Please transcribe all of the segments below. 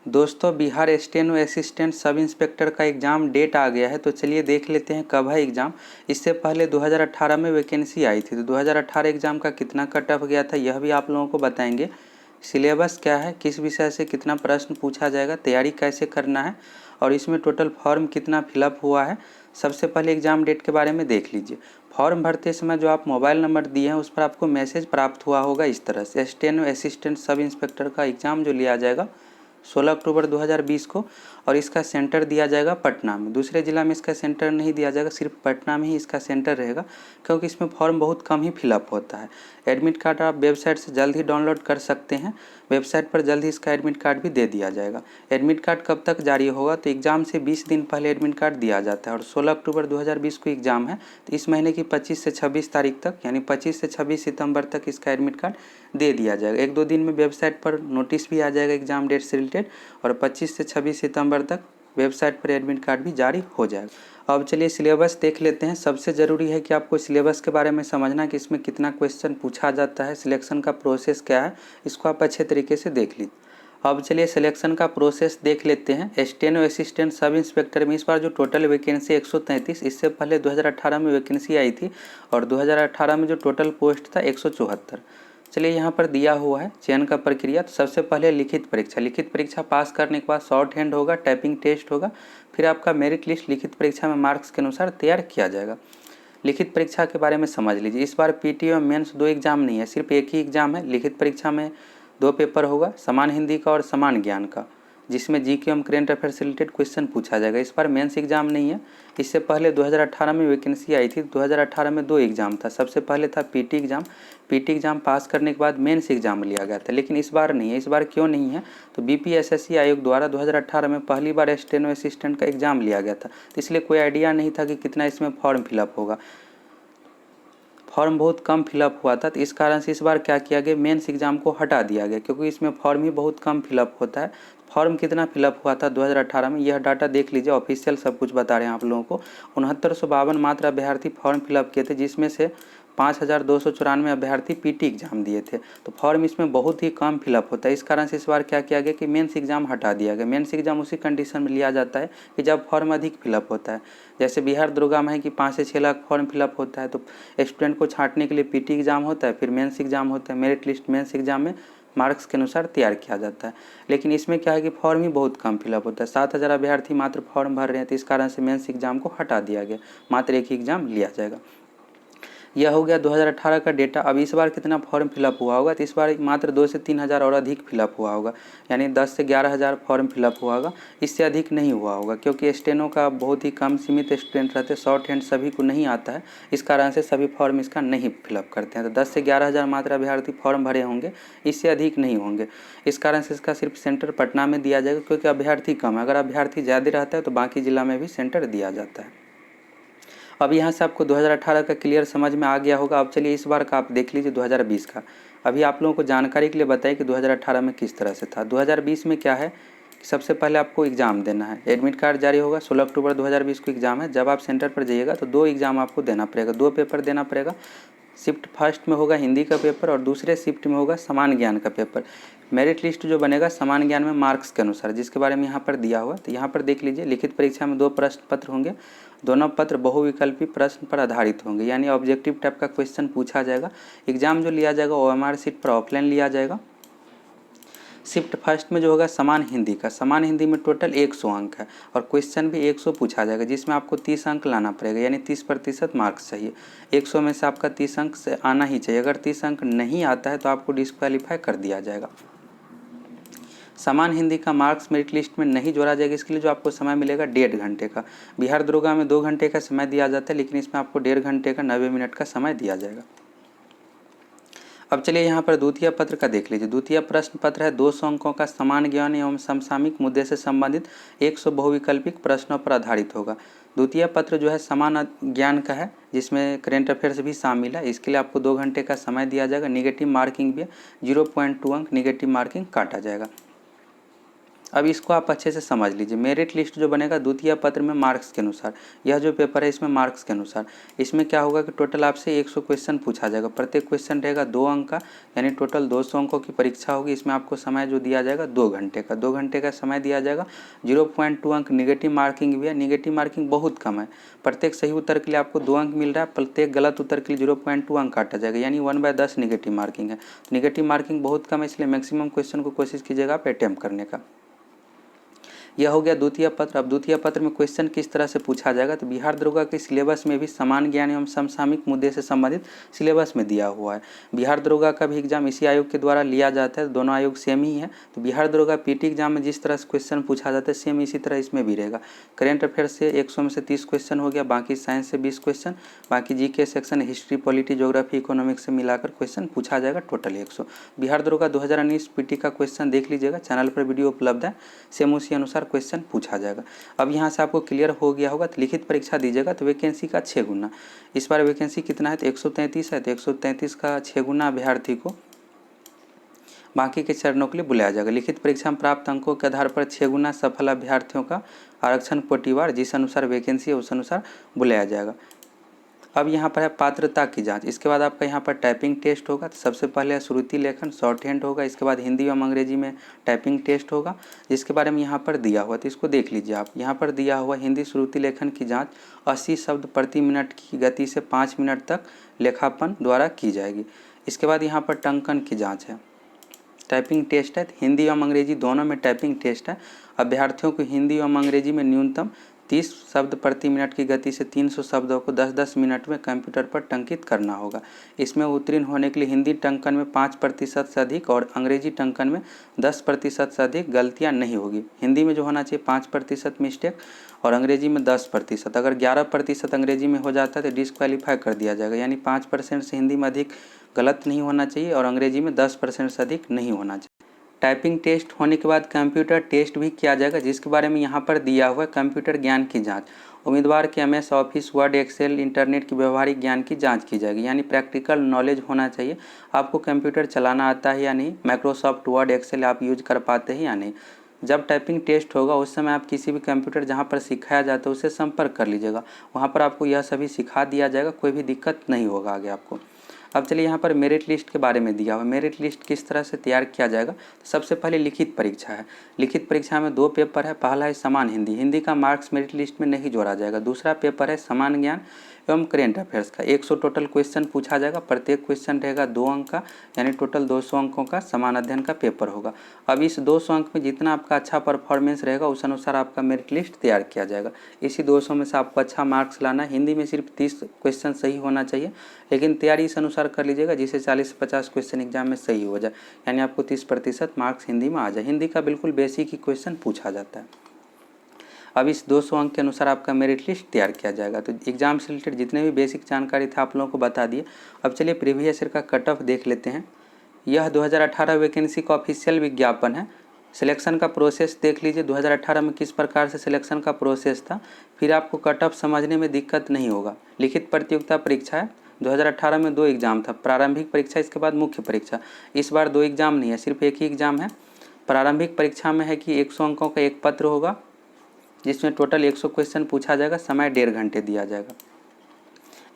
दोस्तों Bihar steno assistant sub inspector का exam date आ गया है, तो चलिए देख लेते हैं कब है एग्ज़ाम। इससे पहले 2018 में वैकेंसी आई थी, तो 2018 एग्ज़ाम का कितना कट ऑफ गया था यह भी आप लोगों को बताएंगे। सिलेबस क्या है, किस विषय से कितना प्रश्न पूछा जाएगा, तैयारी कैसे करना है और इसमें टोटल फॉर्म कितना फिलअप हुआ है। सबसे पहले एग्ज़ाम डेट के बारे में देख लीजिए। फॉर्म भरते समय जो आप मोबाइल नंबर दिए हैं उस पर आपको मैसेज प्राप्त हुआ होगा इस तरह से, स्टेनो असिस्टेंट सब इंस्पेक्टर का एग्ज़ाम जो लिया जाएगा 16 अक्टूबर 2020 को, और इसका सेंटर दिया जाएगा पटना में। दूसरे ज़िला में इसका सेंटर नहीं दिया जाएगा, सिर्फ पटना में ही इसका सेंटर रहेगा, क्योंकि इसमें फॉर्म बहुत कम ही फिलअप होता है। एडमिट कार्ड आप वेबसाइट से जल्द ही डाउनलोड कर सकते हैं, वेबसाइट पर जल्द ही इसका एडमिट कार्ड भी दे दिया जाएगा। एडमिट कार्ड कब तक जारी होगा, तो एग्ज़ाम से 20 दिन पहले एडमिट कार्ड दिया जाता है, और 16 अक्टूबर 2020 को एग्ज़ाम है, तो इस महीने की 25 से 26 तारीख तक, यानी 25 से 26 सितंबर तक इसका एडमिट कार्ड दे दिया जाएगा। 1-2 दिन में वेबसाइट पर नोटिस भी आ जाएगा एग्ज़ाम डेट से रिलेटेड, और 25 से 26 सितंबर तक वेबसाइट पर एडमिट कार्ड भी जारी हो जाएगा। अब चलिए सिलेबस देख लेते हैं। सबसे ज़रूरी है कि आपको सिलेबस के बारे में समझना कि इसमें कितना क्वेश्चन पूछा जाता है, सिलेक्शन का प्रोसेस क्या है, इसको आप अच्छे तरीके से देख लीजिए। अब चलिए सिलेक्शन का प्रोसेस देख लेते हैं। स्टेनो असिस्टेंट सब इंस्पेक्टर में इस बार जो टोटल वैकेंसी 133, इससे पहले 2018 में वैकेंसी आई थी, और 2018 में जो टोटल पोस्ट था 174। चलिए यहाँ पर दिया हुआ है चयन का प्रक्रिया। तो सबसे पहले लिखित परीक्षा, लिखित परीक्षा पास करने के बाद शॉर्ट हैंड होगा, टाइपिंग टेस्ट होगा, फिर आपका मेरिट लिस्ट लिखित परीक्षा में मार्क्स के अनुसार तैयार किया जाएगा। लिखित परीक्षा के बारे में समझ लीजिए। इस बार पीटी और मेंस 2 एग्जाम नहीं है, सिर्फ एक ही एग्जाम है। लिखित परीक्षा में 2 पेपर होगा, समान हिंदी का और समान ज्ञान का, जिसमें जीके एवं करेंट अफेयर से रिलेटेड क्वेश्चन पूछा जाएगा। इस बार मेंस एग्जाम नहीं है। इससे पहले 2018 में वैकेंसी आई थी, 2018 में 2 एग्जाम था। सबसे पहले था पीटी एग्जाम, पीटी एग्जाम पास करने के बाद मेंस एग्जाम लिया गया था, लेकिन इस बार नहीं है। इस बार क्यों नहीं है, तो बीपीएसएससी आयोग द्वारा 2018 में पहली बार स्टेनो असिस्टेंट का एग्जाम लिया गया था, तो इसलिए कोई आइडिया नहीं था कि कितना इसमें फॉर्म फिलअप होगा। फॉर्म बहुत कम फिलअप हुआ था, तो इस कारण से इस बार क्या किया गया, मेंस एग्जाम को हटा दिया गया, क्योंकि इसमें फॉर्म ही बहुत कम फिलअप होता है। फॉर्म कितना फिलअप हुआ था 2018 में, यह डाटा देख लीजिए, ऑफिशियल सब कुछ बता रहे हैं आप लोगों को। 6952 मात्र अभ्यर्थी फॉर्म फिलअप किए थे, जिसमें से 5294 अभ्यर्थी पीटी एग्जाम दिए थे। तो फॉर्म इसमें बहुत ही कम फिलअप होता है। इस कारण से इस बार क्या किया गया कि मेंस एग्जाम हटा दिया गया। मेंस एग्जाम उसी कंडीशन में लिया जाता है कि जब फॉर्म अधिक फिलअप होता है। जैसे बिहार दरोगा में है कि 5 से 6 लाख फॉर्म फिलअप होता है, तो स्टूडेंट को छांटने के लिए पीटी एग्जाम होता है, फिर मेंस एग्जाम होता है। मेरिट लिस्ट मेंस एग्जाम में मार्क्स के अनुसार तैयार किया जाता है। लेकिन इसमें क्या है कि फॉर्म ही बहुत कम फिलअप होता है। 7000 अभ्यर्थी मात्र फॉर्म भर रहे हैं, तो इस कारण से मेंस एग्जाम को हटा दिया गया, मात्र एक ही एग्जाम लिया जाएगा। यह हो गया 2018 का डेटा। अब इस बार कितना फॉर्म फिलअप हुआ होगा, तो इस बार मात्र 2 से 3 हज़ार और अधिक फिलअप हुआ होगा, यानी 10 से 11 हज़ार फॉर्म फिलअप हुआ होगा। इससे अधिक नहीं हुआ होगा, क्योंकि स्टेनो का बहुत ही कम सीमित स्टूडेंट रहते, शॉर्ट हैंड सभी को नहीं आता है, इस कारण से सभी फॉर्म इसका नहीं फिलअप करते हैं। तो 10 से 11 हज़ार मात्र अभ्यर्थी फॉर्म भरे होंगे, इससे अधिक नहीं होंगे। इस कारण से इसका सिर्फ सेंटर पटना में दिया जाएगा, क्योंकि अभ्यर्थी कम है। अगर अभ्यर्थी ज़्यादा रहता है तो बाकी जिला में भी सेंटर दिया जाता है। अब यहाँ से आपको 2018 का क्लियर समझ में आ गया होगा। अब चलिए इस बार का आप देख लीजिए 2020 का। अभी आप लोगों को जानकारी के लिए बताइए कि 2018 में किस तरह से था। 2020 में क्या है कि सबसे पहले आपको एग्ज़ाम देना है। एडमिट कार्ड जारी होगा, 16 अक्टूबर 2020 को एग्ज़ाम है। जब आप सेंटर पर जाइएगा तो 2 एग्ज़ाम आपको देना पड़ेगा, 2 पेपर देना पड़ेगा। शिफ्ट फर्स्ट में होगा हिंदी का पेपर, और दूसरे शिफ्ट में होगा समान ज्ञान का पेपर। मेरिट लिस्ट जो बनेगा समान ज्ञान में मार्क्स के अनुसार, जिसके बारे में यहाँ पर दिया हुआ। तो यहाँ पर देख लीजिए, लिखित परीक्षा में 2 प्रश्न पत्र होंगे, दोनों पत्र बहुविकल्पी प्रश्न पर आधारित होंगे, यानी ऑब्जेक्टिव टाइप का क्वेश्चन पूछा जाएगा। एग्जाम जो लिया जाएगा OMR सीट पर ऑफलाइन लिया जाएगा। शिफ्ट फर्स्ट में जो होगा समान हिंदी का, समान हिंदी में टोटल 100 अंक है, और क्वेश्चन भी 100 पूछा जाएगा, जिसमें आपको 30 अंक लाना पड़ेगा, यानी 30% मार्क्स चाहिए। 100 में से आपका 30 अंक से आना ही चाहिए। अगर 30 अंक नहीं आता है तो आपको डिस्क्वालीफाई कर दिया जाएगा। समान हिंदी का मार्क्स मेरिट लिस्ट में नहीं जोड़ा जाएगा। इसके लिए जो आपको समय मिलेगा 1.5 घंटे का। बिहार दरोगा में 2 घंटे का समय दिया जाता है, लेकिन इसमें आपको 1.5 घंटे का 90 मिनट का समय दिया जाएगा। अब चलिए यहाँ पर द्वितीय पत्र का देख लीजिए। द्वितीय प्रश्न पत्र है 200 अंकों का समान ज्ञान एवं समसामयिक मुद्दे से संबंधित 100 बहुविकल्पिक प्रश्नों पर आधारित होगा। द्वितीय पत्र जो है समान ज्ञान का है, जिसमें करेंट अफेयर्स भी शामिल है। इसके लिए आपको 2 घंटे का समय दिया जाएगा। निगेटिव मार्किंग भी है, 0.2 अंक निगेटिव मार्किंग काटा जाएगा। अब इसको आप अच्छे से समझ लीजिए। मेरिट लिस्ट जो बनेगा द्वितीय पत्र में मार्क्स के अनुसार, यह जो पेपर है इसमें मार्क्स के अनुसार, इसमें क्या होगा कि टोटल आपसे 100 क्वेश्चन पूछा जाएगा। प्रत्येक क्वेश्चन रहेगा 2 अंक का, यानी टोटल 200 अंकों की परीक्षा होगी। इसमें आपको समय जो दिया जाएगा 2 घंटे का, 2 घंटे का समय दिया जाएगा। 0.2 अंक निगेटिव मार्किंग भी है। निगेटिव मार्किंग बहुत कम है, प्रत्येक सही उत्तर के लिए आपको 2 अंक मिल रहा है, प्रत्येक गलत उत्तर के लिए 0.2 अंक काटा जाएगा, यानी 1/10 निगेटिव मार्किंग है। निगेटिव मार्किंग बहुत कम है, इसलिए मैक्सिमम क्वेश्चन को कोशिश कीजिएगा आप अटेम्प्ट करने का। यह हो गया द्वितीय पत्र। अब द्वितीय पत्र में क्वेश्चन किस तरह से पूछा जाएगा, तो बिहार दरोगा के सिलेबस में भी समान ज्ञान एवं समसामयिक मुद्दे से संबंधित सिलेबस में दिया हुआ है। बिहार दरोगा का भी एग्जाम इसी आयोग के द्वारा लिया जाता है, दोनों आयोग सेम ही है। तो बिहार दरोगा पीटी एग्जाम में जिस तरह से क्वेश्चन पूछा जाता है सेम इसी तरह इसमें भी रहेगा। करेंट अफेयर्स से 100 में से 30 क्वेश्चन हो गया, बाकी साइंस से 20 क्वेश्चन, बाकी GK section history polity geography economics से मिलाकर क्वेश्चन पूछा जाएगा, टोटल 100। बिहार दरोगा 2019 पीटी का क्वेश्चन देख लीजिएगा, चैनल पर वीडियो उपलब्ध है, सेम उसी अनुसार क्वेश्चन पूछा जाएगा। अब यहाँ से आपको क्लियर हो गया होगा, तो लिखित परीक्षा दीजिएगा तो वैकेंसी का 6 गुना। इस बार वैकेंसी कितना है, तो 133 है, तो 133 का 6 गुना अभ्यर्थी को बाकी के चरणों के लिए बुलाया जाएगा। लिखित परीक्षा में प्राप्त अंकों के आधार पर 6 गुना सफल अभ्यर्थियों का आरक्षण कोटिवार जिस अनुसार वैकेंसी है उस अनुसार बुलाया जाएगा। अब यहाँ पर है पात्रता की जांच। इसके बाद आपका यहाँ पर टाइपिंग टेस्ट होगा। तो सबसे पहले श्रुति लेखन शॉर्ट हैंड होगा, इसके बाद हिंदी एवं अंग्रेजी में टाइपिंग टेस्ट होगा, जिसके बारे में यहाँ पर दिया हुआ, तो इसको देख लीजिए आप। यहाँ पर दिया हुआ हिंदी श्रुति लेखन की जांच 80 शब्द प्रति मिनट की गति से 5 मिनट तक लेखापन द्वारा की जाएगी। इसके बाद यहाँ पर टंकन की जाँच है, टाइपिंग टेस्ट है, हिंदी एवं अंग्रेजी दोनों में टाइपिंग टेस्ट है। अभ्यर्थियों को हिंदी एवं अंग्रेजी में न्यूनतम 30 शब्द प्रति मिनट की गति से 300 शब्दों को 10-10 मिनट में कंप्यूटर पर टंकित करना होगा। इसमें उत्तीर्ण होने के लिए हिंदी टंकन में 5% से अधिक और अंग्रेजी टंकन में 10% से अधिक गलतियां नहीं होगी। हिंदी में जो होना चाहिए 5% मिस्टेक और अंग्रेजी में 10%। अगर 11% अंग्रेजी में हो जाता है तो डिस्क्वालीफाई कर दिया जाएगा, यानी 5% से हिंदी में अधिक गलत नहीं होना चाहिए और अंग्रेजी में 10% से अधिक नहीं होना चाहिए। टाइपिंग टेस्ट होने के बाद कंप्यूटर टेस्ट भी किया जाएगा, जिसके बारे में यहाँ पर दिया हुआ है कंप्यूटर ज्ञान की जांच। उम्मीदवार के MS office word excel internet की व्यवहारिक ज्ञान की जांच की जाएगी, यानी प्रैक्टिकल नॉलेज होना चाहिए, आपको कंप्यूटर चलाना आता है या नहीं, माइक्रोसॉफ्ट वर्ड एक्सेल आप यूज कर पाते हैं या नहीं। जब टाइपिंग टेस्ट होगा उस समय आप किसी भी कंप्यूटर जहाँ पर सिखाया जाता है उससे संपर्क कर लीजिएगा, वहाँ पर आपको यह सभी सिखा दिया जाएगा, कोई भी दिक्कत नहीं होगा आगे आपको। अब चलिए यहाँ पर मेरिट लिस्ट के बारे में दिया हुआ है। मेरिट लिस्ट किस तरह से तैयार किया जाएगा, तो सबसे पहले लिखित परीक्षा है। लिखित परीक्षा में 2 पेपर है, पहला है समान हिंदी, हिंदी का मार्क्स मेरिट लिस्ट में नहीं जोड़ा जाएगा। दूसरा पेपर है समान ज्ञान एवं करेंट अफेयर्स का, 100 टोटल क्वेश्चन पूछा जाएगा, प्रत्येक क्वेश्चन रहेगा 2 अंक का, यानी टोटल 200 अंकों का समान अध्ययन का पेपर होगा। अब इस 200 अंक में जितना आपका अच्छा परफॉर्मेंस रहेगा उस अनुसार आपका मेरिट लिस्ट तैयार किया जाएगा। इसी 200 में से आपको अच्छा मार्क्स लाना है। हिंदी में सिर्फ 30 क्वेश्चन सही होना चाहिए, लेकिन तैयारी इस अनुसार कर लीजिएगा जिससे 40 से 50 क्वेश्चन एग्जाम में सही हो जाए, यानी आपको 30% मार्क्स हिंदी में आ जाए। हिंदी का बिल्कुल बेसिक ही क्वेश्चन पूछा जाता है। अब इस 200 अंक के अनुसार आपका मेरिट लिस्ट तैयार किया जाएगा। तो एग्जाम से रिलेटेड जितने भी बेसिक जानकारी थे आप लोगों को बता दिए। अब चलिए प्रीवियस ईयर का कट ऑफ देख लेते हैं। यह 2018 वैकेंसी का ऑफिशियल विज्ञापन है। सिलेक्शन का प्रोसेस देख लीजिए, 2018 में किस प्रकार से सिलेक्शन का प्रोसेस था, फिर आपको कट ऑफ समझने में दिक्कत नहीं होगा। लिखित प्रतियोगिता परीक्षा है, 2018 में 2 एग्जाम था, प्रारंभिक परीक्षा इसके बाद मुख्य परीक्षा। इस बार 2 एग्जाम नहीं है, सिर्फ एक ही एग्जाम है। प्रारंभिक परीक्षा में है कि 100 अंकों का एक पत्र होगा जिसमें टोटल 100 क्वेश्चन पूछा जाएगा, समय 1.5 घंटे दिया जाएगा।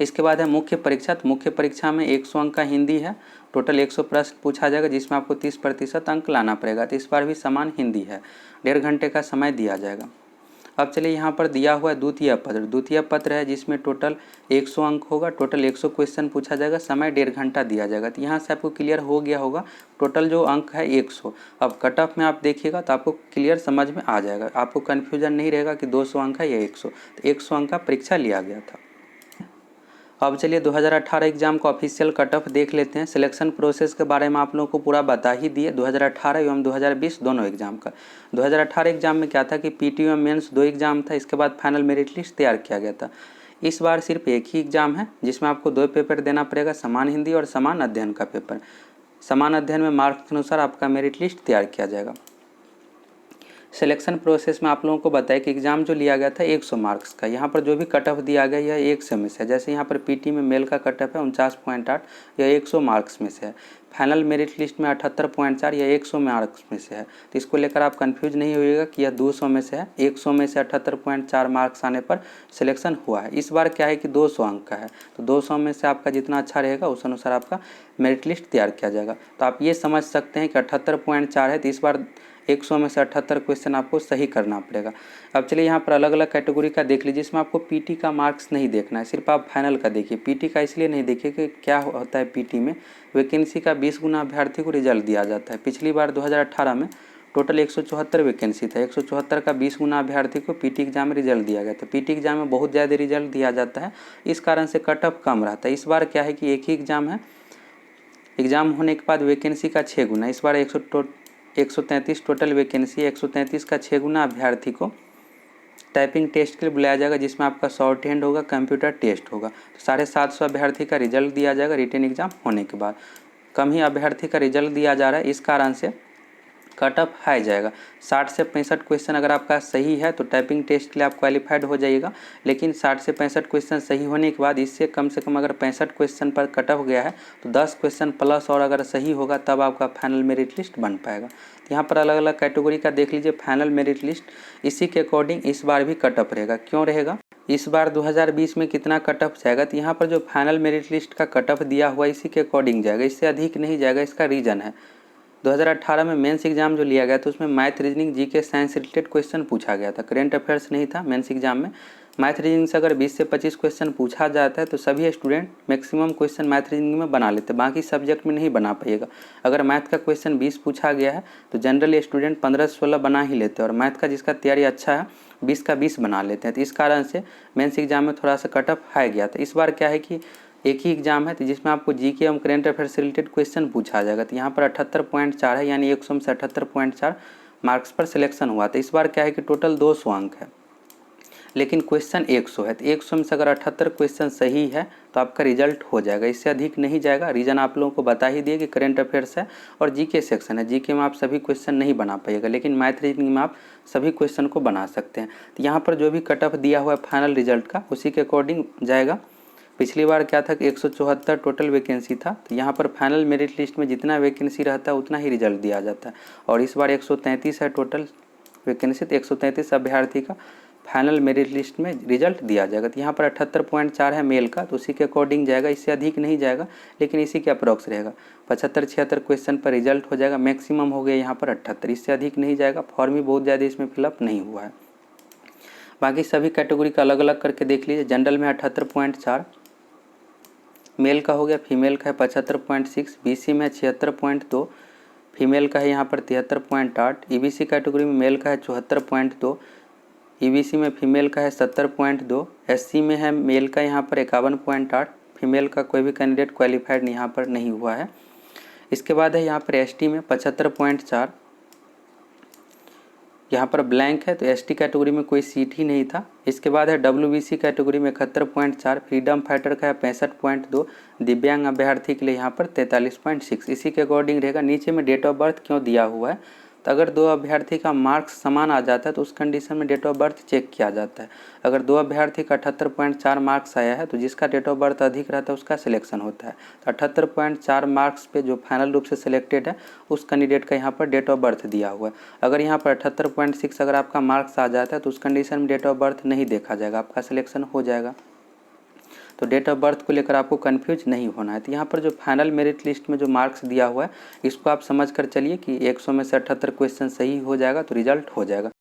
इसके बाद है मुख्य परीक्षा। तो मुख्य परीक्षा में 100 अंक का हिंदी है, टोटल 100 प्रश्न पूछा जाएगा जिसमें आपको 30% अंक लाना पड़ेगा। तो इस बार भी समान हिंदी है, 1.5 घंटे का समय दिया जाएगा। अब चलिए यहाँ पर दिया हुआ है द्वितीय पत्र। द्वितीय पत्र है जिसमें टोटल 100 अंक होगा, टोटल 100 क्वेश्चन पूछा जाएगा, समय 1.5 घंटा दिया जाएगा। तो यहाँ से आपको क्लियर हो गया होगा टोटल जो अंक है 100। अब कट ऑफ में आप देखिएगा तो आपको क्लियर समझ में आ जाएगा, आपको कन्फ्यूजन नहीं रहेगा कि 200 अंक है या 100। तो 100 अंक का परीक्षा लिया गया था। अब चलिए 2018 एग्जाम का ऑफिशियल कट ऑफ देख लेते हैं। सिलेक्शन प्रोसेस के बारे में आप लोगों को पूरा बता ही दिए, 2018 एवं 2020 दोनों एग्जाम का। 2018 एग्जाम में क्या था कि पीटी एवं मेंस 2 एग्जाम था, इसके बाद फाइनल मेरिट लिस्ट तैयार किया गया था। इस बार सिर्फ एक ही एग्जाम है जिसमें आपको 2 पेपर देना पड़ेगा, समान हिंदी और समान अध्ययन का पेपर। समान अध्ययन में मार्क्स के अनुसार आपका मेरिट लिस्ट तैयार किया जाएगा। सिलेक्शन प्रोसेस में आप लोगों को बताया कि एग्ज़ाम जो लिया गया था 100 मार्क्स का, यहाँ पर जो भी कट ऑफ दिया गया यह 100 में से है। जैसे यहाँ पर पीटी में मेल का कट ऑफ है 49.8, यह 100 मार्क्स में से है। फाइनल मेरिट लिस्ट में 78.4, यह 100 मार्क्स में से है। तो इसको लेकर आप कंफ्यूज नहीं होइएगा कि यह 200 में से है। 100 में से 78.4 मार्क्स आने पर सिलेक्शन हुआ है। इस बार क्या है कि 200 अंक का है, तो 200 में से आपका जितना अच्छा रहेगा उस अनुसार आपका मेरिट लिस्ट तैयार किया जाएगा। तो आप ये समझ सकते हैं कि 78.4 है, तो इस बार 100 में से 78 क्वेश्चन आपको सही करना पड़ेगा। अब चलिए यहाँ पर अलग अलग कैटेगरी का देख लीजिए। इसमें आपको पीटी का मार्क्स नहीं देखना है, सिर्फ आप फाइनल का देखिए। पीटी का इसलिए नहीं देखिए कि क्या होता है पीटी में, वैकेंसी का 20 गुना अभ्यर्थी को रिजल्ट दिया जाता है। पिछली बार 2018 में टोटल 174 वैकेंसी था, 174 का 20 गुना अभ्यर्थी को पीटी एग्जाम में रिजल्ट दिया गया था। पीटी एग्जाम में बहुत ज़्यादा रिजल्ट दिया जाता है, इस कारण से कट ऑफ कम रहता है। इस बार क्या है कि एक ही एग्ज़ाम है, एग्ज़ाम होने के बाद वैकेंसी का 6 गुना। इस बार 133 टोटल वैकेंसी है, 133 का 6 गुना अभ्यर्थी को टाइपिंग टेस्ट के लिए बुलाया जाएगा, जिसमें आपका शॉर्ट हैंड होगा, कंप्यूटर टेस्ट होगा। तो 750 अभ्यर्थी का रिजल्ट दिया जाएगा रिटन एग्जाम होने के बाद। कम ही अभ्यर्थी का रिजल्ट दिया जा रहा है, इस कारण से कट ऑफ हाई जाएगा। 60 से 65 क्वेश्चन अगर आपका सही है तो टाइपिंग टेस्ट के लिए आप क्वालिफाइड हो जाइएगा। लेकिन 60 से 65 क्वेश्चन सही होने के बाद इससे कम से कम अगर 65 क्वेश्चन पर कट ऑफ गया है तो 10 क्वेश्चन प्लस और अगर सही होगा तब आपका फाइनल मेरिट लिस्ट बन पाएगा। तो यहाँ पर अलग अलग कैटेगरी का देख लीजिए फाइनल मेरिट लिस्ट। इसी के अकॉर्डिंग इस बार भी कट ऑफ रहेगा। क्यों रहेगा, इस बार 2020 में कितना कट ऑफ जाएगा, तो यहाँ पर जो फाइनल मेरिट लिस्ट का कट ऑफ दिया हुआ इसी के अकॉर्डिंग जाएगा, इससे अधिक नहीं जाएगा। इसका रीज़न है 2018 में मेंस एग्जाम जो लिया गया था उसमें math, reasoning, GK, science related question पूछा गया था। करेंट अफेयर्स नहीं था मेंस एग्जाम में। मैथ रीजनिंग से अगर 20 से 25 क्वेश्चन पूछा जाता है तो सभी student maximum question math reasoning में बना लेते हैं, बाकी सब्जेक्ट में नहीं बना पाइएगा। अगर मैथ का क्वेश्चन 20 पूछा गया है तो जनरली स्टूडेंट 15 से 16 बना ही लेते हैं, और मैथ का जिसका तैयारी अच्छा है 20 का 20 बना लेते हैं। तो इस कारण से मेंस एग्जाम में थोड़ा सा कट ऑफ हाई गया था। इस बार क्या है कि एक ही एग्जाम है तो जिसमें आपको जीके एवं करेंट अफेयर से रिलेटेड क्वेश्चन पूछा जाएगा। तो यहाँ पर 78.4 है, यानी 100 में से 78.4 मार्क्स पर सिलेक्शन हुआ। तो इस बार क्या है कि टोटल 200 अंक है, लेकिन क्वेश्चन 100 है। तो 100 में से अगर 78 क्वेश्चन सही है तो आपका रिजल्ट हो जाएगा, इससे अधिक नहीं जाएगा। रीज़न आप लोगों को बता ही दिए कि करेंट अफेयर्स है और जीके सेक्शन है। जीके में आप सभी क्वेश्चन नहीं बना पाइएगा, लेकिन मैथ रीजनिंग में आप सभी क्वेश्चन को बना सकते हैं। तो यहाँ पर जो भी कट ऑफ दिया हुआ है फाइनल रिजल्ट का उसी के अकॉर्डिंग जाएगा। पिछली बार क्या था कि 174 टोटल वैकेंसी था, तो यहाँ पर फाइनल मेरिट लिस्ट में जितना वैकेंसी रहता है उतना ही रिजल्ट दिया जाता है। और इस बार 133 है टोटल वैकेंसी, तो 133 अभ्यर्थी का फाइनल मेरिट लिस्ट में रिजल्ट दिया जाएगा। तो यहाँ पर 78.4 है मेल का, तो उसी के अकॉर्डिंग जाएगा, इससे अधिक नहीं जाएगा, लेकिन इसी के अप्रॉक्स रहेगा। 75-76 क्वेश्चन पर रिजल्ट हो जाएगा, मैक्सिमम हो गया यहाँ पर 78, इससे अधिक नहीं जाएगा। फॉर्म ही बहुत ज़्यादा इसमें फिलअप नहीं हुआ है। बाकी सभी कैटेगरी का अलग अलग करके देख लीजिए। जनरल में 78.4 मेल का हो गया, फीमेल का है 75.6, बीसी में 76.2, फीमेल का है यहाँ पर 73.8, ईबीसी कैटेगरी में मेल का है 74.2, ईबीसी में फीमेल का है 70.2, एससी में है मेल का यहाँ पर 51.8, फीमेल का कोई भी कैंडिडेट क्वालिफाइड यहाँ पर नहीं हुआ है। इसके बाद है यहाँ पर एसटी में 75.4, यहाँ पर ब्लैंक है, तो एसटी कैटेगरी में कोई सीट ही नहीं था। इसके बाद है डब्ल्यूबीसी कैटेगरी में 71.4, फ्रीडम फाइटर का है 65.2, दिव्यांग अभ्यर्थी के लिए यहाँ पर 43.6, इसी के अकॉर्डिंग रहेगा। नीचे में डेट ऑफ बर्थ क्यों दिया हुआ है, तो अगर दो अभ्यर्थी का मार्क्स समान आ जाता है तो उस कंडीशन में डेट ऑफ बर्थ चेक किया जाता है। अगर दो अभ्यर्थी का 78.4 मार्क्स आया है तो जिसका डेट ऑफ बर्थ अधिक रहता है उसका सिलेक्शन होता है। तो 78.4 मार्क्स पे जो फाइनल रूप से सिलेक्टेड है उस कैंडिडेट का यहाँ पर डेट ऑफ बर्थ दिया हुआ है। अगर यहाँ पर 78.6 अगर आपका मार्क्स आ जाता है तो उस कंडीशन में डेट ऑफ बर्थ नहीं देखा जाएगा, आपका सिलेक्शन हो जाएगा। तो डेट ऑफ बर्थ को लेकर आपको कंफ्यूज नहीं होना है। तो यहाँ पर जो फाइनल मेरिट लिस्ट में जो मार्क्स दिया हुआ है इसको आप समझ कर चलिए कि 100 में से 78 क्वेश्चन सही हो जाएगा तो रिजल्ट हो जाएगा।